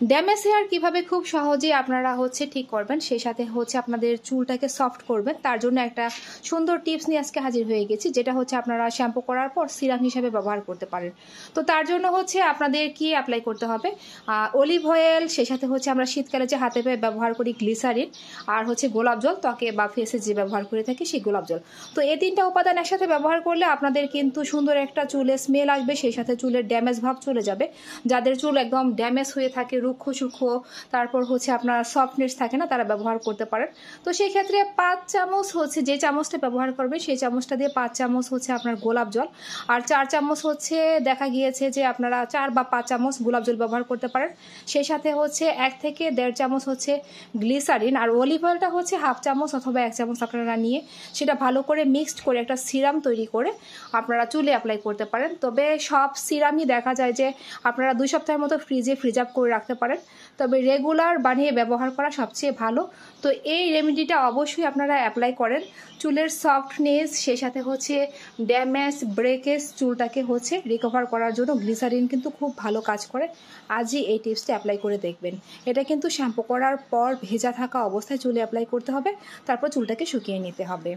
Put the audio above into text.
Damage hair কিভাবে খুব সহজেই আপনারা ঠিক করবেন, সেই সাথে আপনাদের চুলটাকে সফট করবেন, তার জন্য একটা সুন্দর টিপস নিয়ে আজকে হাজির হয়ে গেছি, যেটা আপনারা শ্যাম্পু করার পর সিরাম হিসেবে ব্যবহার করতে পারেন। তো তার জন্য আপনাদের কি অ্যাপ্লাই করতে হবে, অলিভ অয়েল, সেই সাথে আমরা শীতকালে যে হাতে পায়ে ব্যবহার করি গ্লিসারিন, আর গোলাপ জল, ত্বকে বা ফেসে যে ব্যবহার করে থাকি সেই গোলাপ জল। তো এই তিনটা উপাদান একসাথে ব্যবহার করলে আপনাদের কিন্তু সুন্দর একটা চুলে স্মেল আসবে, সেই সাথে চুলের ড্যামেজ ভাব চলে যাবে। যাদের চুল একদম ড্যামেজ হয়ে থাকে, রুক্ষ সূক্ষ্ম, তারপর আপনার সফটনেস থাকে না, তারা ব্যবহার করতে পারেন। তো সেই ক্ষেত্রে 5 চামচ যে চামচটা ব্যবহার করবে সেই চামচটা দিয়ে 5 চামচ আপনার গোলাপ জল, আর 4 চামচ দেখা গিয়েছে যে আপনারা 4 বা 5 চামচ গোলাপ জল ব্যবহার করতে পারেন। সেই সাথে 1 থেকে 1.5 চামচ গ্লিসারিন, আর অলিভ অয়েলটা হাফ চামচ অথবা 1 চামচ আপনারা নিয়ে সেটা ভালো করে মিক্সড করে একটা সিরাম তৈরি করে আপনারা চুলে অ্যাপ্লাই করতে পারেন। তবে সব সিরামই দেখা যায় যে আপনারা 2 সপ্তাহের মতো ফ্রিজ আপ করে রাখতে পারেন, তবে রেগুলার বানিয়ে ব্যবহার করা সবচেয়ে ভালো। তো এই রেমেডিটা অবশ্যই আপনারা অ্যাপ্লাই করেন। চুলের সফটনেস, সেই সাথে ড্যামেজ ব্রেকেজ, চুলটাকে রিকভার করার জন্য গ্লিসারিন কিন্তু খুব ভালো কাজ করে। আজই এই টিপসটা অ্যাপ্লাই করে দেখবেন। এটা কিন্তু শ্যাম্পু করার পর ভেজা থাকা অবস্থায় চুলে অ্যাপ্লাই করতে হবে, তারপর চুলটাকে শুকিয়ে নিতে হবে।